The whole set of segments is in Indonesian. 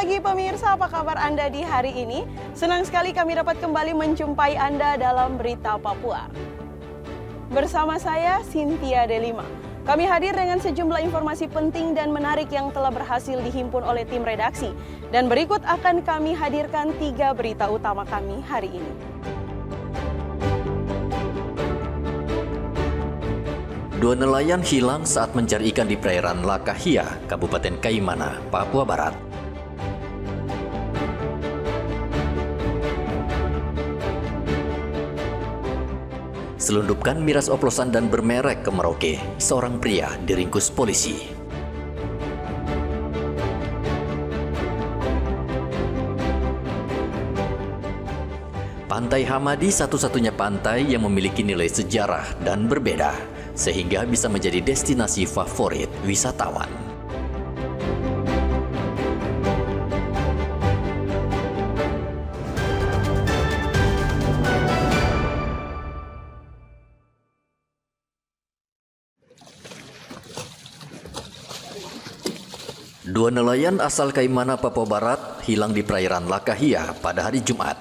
pagi pemirsa, apa kabar Anda di hari ini? Senang sekali kami dapat kembali menjumpai Anda dalam Berita Papua. Bersama saya, Cynthia Delima. Kami hadir dengan sejumlah informasi penting dan menarik yang telah berhasil dihimpun oleh tim redaksi. Dan berikut akan kami hadirkan 3 berita utama kami hari ini. Dua nelayan hilang saat mencari ikan di perairan Lakahia, Kabupaten Kaimana, Papua Barat. Selundupkan miras oplosan dan bermerek ke Merauke, seorang pria diringkus polisi. Pantai Hamadi satu-satunya pantai yang memiliki nilai sejarah dan berbeda, sehingga bisa menjadi destinasi favorit wisatawan. Dua nelayan asal Kaimana, Papua Barat hilang di perairan Lakahia pada hari Jumat.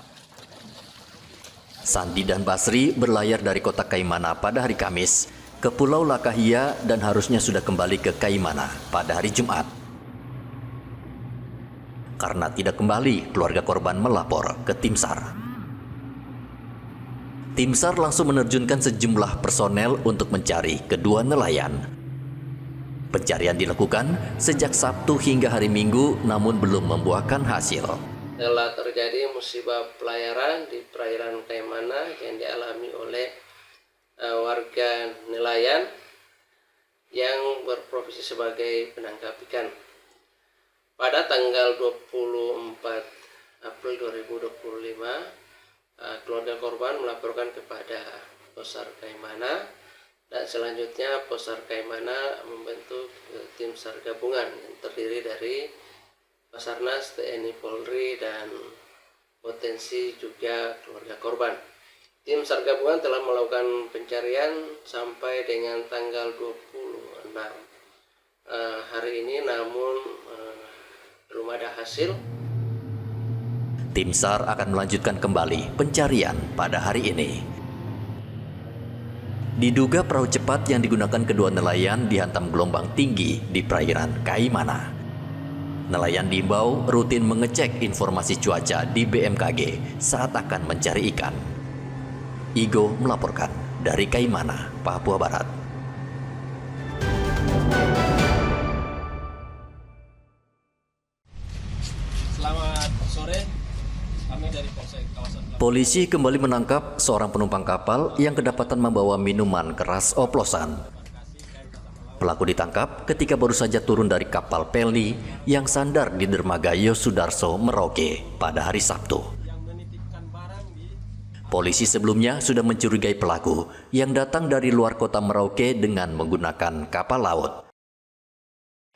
Sandi dan Basri berlayar dari kota Kaimana pada hari Kamis ke Pulau Lakahia dan harusnya sudah kembali ke Kaimana pada hari Jumat. Karena tidak kembali, keluarga korban melapor ke Tim SAR. Tim SAR langsung menerjunkan sejumlah personel untuk mencari kedua nelayan. Pencarian dilakukan sejak Sabtu hingga hari Minggu, namun belum membuahkan hasil. Telah terjadi musibah pelayaran di perairan Kaimana yang dialami oleh warga nelayan yang berprofesi sebagai penangkap ikan. Pada tanggal 24 April 2025, keluarga korban melaporkan kepada Posar Kaimana. Dan selanjutnya Posar Kaimana membentuk tim SAR gabungan yang terdiri dari Basarnas, TNI Polri, dan potensi juga keluarga korban. Tim SAR gabungan telah melakukan pencarian sampai dengan tanggal 26 hari ini, namun belum ada hasil. Tim SAR akan melanjutkan kembali pencarian pada hari ini. Diduga perahu cepat yang digunakan kedua nelayan dihantam gelombang tinggi di perairan Kaimana. Nelayan diimbau rutin mengecek informasi cuaca di BMKG saat akan mencari ikan. Igo melaporkan dari Kaimana, Papua Barat. Selamat sore. Kami dari Polsek Kawasan. Polisi kembali menangkap seorang penumpang kapal yang kedapatan membawa minuman keras oplosan. Pelaku ditangkap ketika baru saja turun dari kapal Pelni yang sandar di dermaga Yosudarso, Merauke pada hari Sabtu. Polisi sebelumnya sudah mencurigai pelaku yang datang dari luar kota Merauke dengan menggunakan kapal laut.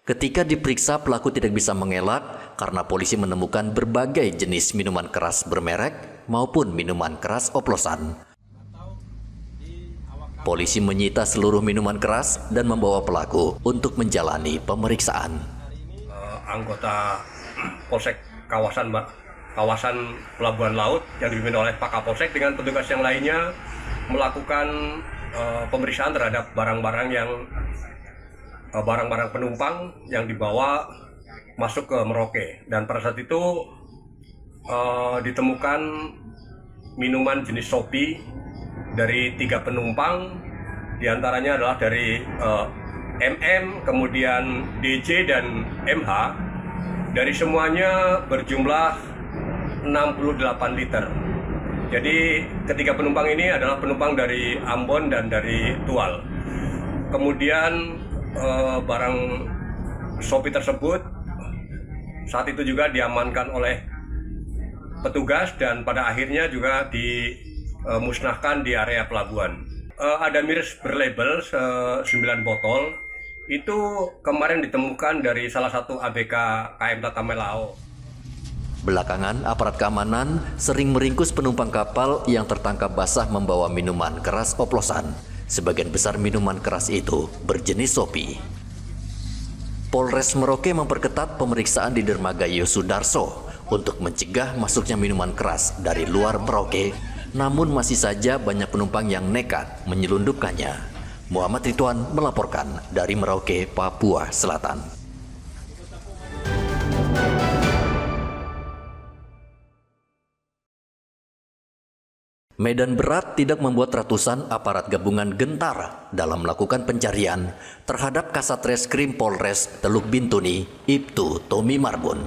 Ketika diperiksa, pelaku tidak bisa mengelak karena polisi menemukan berbagai jenis minuman keras bermerek maupun minuman keras oplosan. Polisi menyita seluruh minuman keras dan membawa pelaku untuk menjalani pemeriksaan. Anggota Polsek Kawasan Pelabuhan Laut yang dipimpin oleh Pak Kapolsek dengan petugas yang lainnya melakukan pemeriksaan terhadap barang-barang penumpang yang dibawa masuk ke Merauke, dan pada saat itu ditemukan minuman jenis Shopee dari 3 penumpang, diantaranya adalah dari MM, kemudian DJ dan MH. Dari semuanya berjumlah 68 liter. Jadi ketiga penumpang ini adalah penumpang dari Ambon dan dari Tual. Kemudian barang Shopee tersebut saat itu juga diamankan oleh petugas dan pada akhirnya juga dimusnahkan di area pelabuhan. Ada miras berlabel 9 botol, itu kemarin ditemukan dari salah satu ABK KM Tatamelao. Belakangan, aparat keamanan sering meringkus penumpang kapal yang tertangkap basah membawa minuman keras oplosan. Sebagian besar minuman keras itu berjenis Shopee. Polres Merauke memperketat pemeriksaan di dermaga Yosudarso untuk mencegah masuknya minuman keras dari luar Merauke, namun masih saja banyak penumpang yang nekat menyelundupkannya. Muhammad Ridwan melaporkan dari Merauke, Papua Selatan. Medan berat tidak membuat ratusan aparat gabungan gentar dalam melakukan pencarian terhadap Kasat Reskrim Polres Teluk Bintuni, Ibtu Tommy Marbun.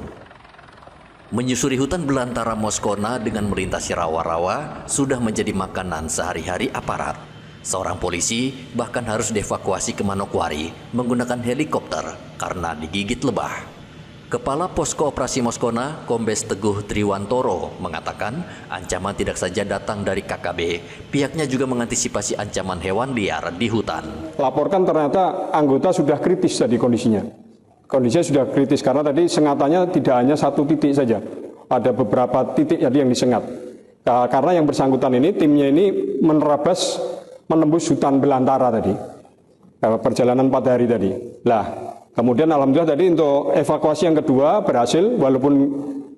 Menyusuri hutan belantara Moskona dengan melintasi rawa-rawa sudah menjadi makanan sehari-hari aparat. Seorang polisi bahkan harus dievakuasi ke Manokwari menggunakan helikopter karena digigit lebah. Kepala Posko Operasi Moskona, Kombes Teguh Triwantoro, mengatakan ancaman tidak saja datang dari KKB, pihaknya juga mengantisipasi ancaman hewan liar di hutan. Laporkan ternyata anggota sudah kritis tadi kondisinya. Kondisinya sudah kritis karena tadi sengatannya tidak hanya satu titik saja. Ada beberapa titik tadi yang disengat. Karena yang bersangkutan ini, timnya ini menembus hutan belantara tadi. Perjalanan 4 hari tadi. Kemudian alhamdulillah tadi untuk evakuasi yang kedua berhasil, walaupun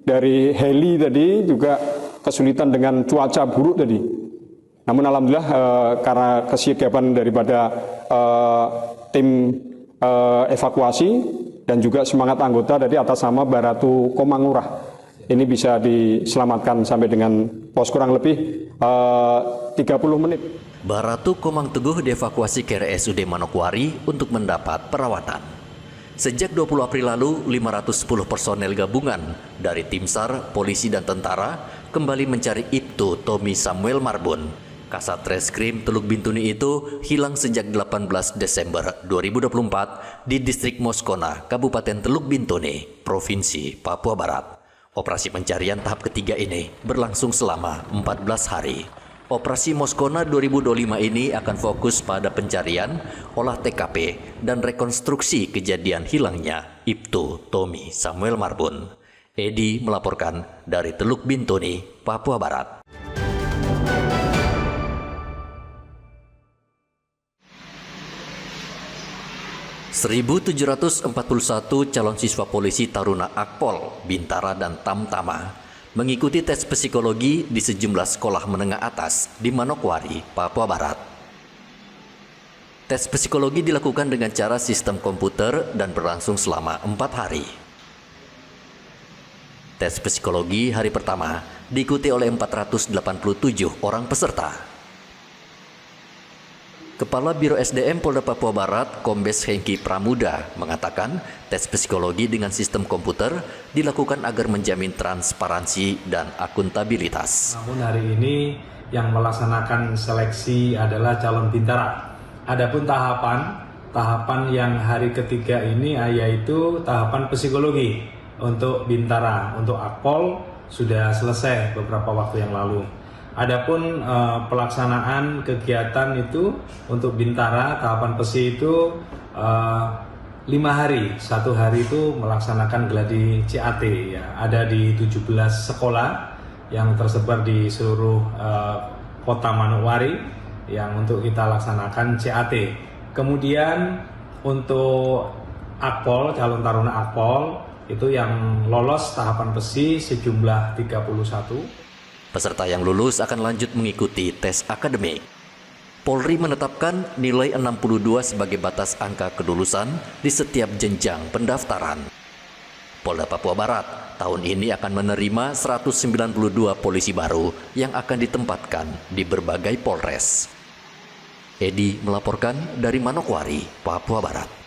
dari heli tadi juga kesulitan dengan cuaca buruk tadi. Namun alhamdulillah karena kesiapan daripada tim evakuasi dan juga semangat anggota dari atas nama Baratu Komangurah, ini bisa diselamatkan sampai dengan pos kurang lebih 30 menit. Baratu Komang Teguh dievakuasi ke RSUD Manokwari untuk mendapat perawatan. Sejak 20 April lalu, 510 personel gabungan dari tim SAR, polisi dan tentara kembali mencari Ibtu Tommy Samuel Marbun. Kasat Reskrim Teluk Bintuni itu hilang sejak 18 Desember 2024 di distrik Moskona, Kabupaten Teluk Bintuni, Provinsi Papua Barat. Operasi pencarian tahap ketiga ini berlangsung selama 14 hari. Operasi Moskona 2025 ini akan fokus pada pencarian, olah TKP, dan rekonstruksi kejadian hilangnya Ibtu Tommy Samuel Marbun. Edi melaporkan dari Teluk Bintuni, Papua Barat. (1.741) calon siswa polisi Taruna Akpol, Bintara, dan Tamtama mengikuti tes psikologi di sejumlah sekolah menengah atas di Manokwari, Papua Barat. Tes psikologi dilakukan dengan cara sistem komputer dan berlangsung selama 4 hari. Tes psikologi hari pertama diikuti oleh 487 orang peserta. Kepala Biro SDM Polda Papua Barat, Kombes Hengki Pramuda, mengatakan tes psikologi dengan sistem komputer dilakukan agar menjamin transparansi dan akuntabilitas. Namun hari ini yang melaksanakan seleksi adalah calon bintara. Adapun tahapan yang hari ketiga ini yaitu tahapan psikologi untuk bintara. Untuk Akpol sudah selesai beberapa waktu yang lalu. Adapun pelaksanaan kegiatan itu untuk bintara tahapan pesi itu 5 hari. 1 hari itu melaksanakan gladi CAT ya. Ada di 17 sekolah yang tersebar di seluruh kota Manokwari yang untuk kita laksanakan CAT. Kemudian untuk Akpol, calon taruna Akpol itu yang lolos tahapan pesi sejumlah 31. Peserta yang lulus akan lanjut mengikuti tes akademik. Polri menetapkan nilai 62 sebagai batas angka kelulusan di setiap jenjang pendaftaran. Polda Papua Barat tahun ini akan menerima 192 polisi baru yang akan ditempatkan di berbagai polres. Edi melaporkan dari Manokwari, Papua Barat.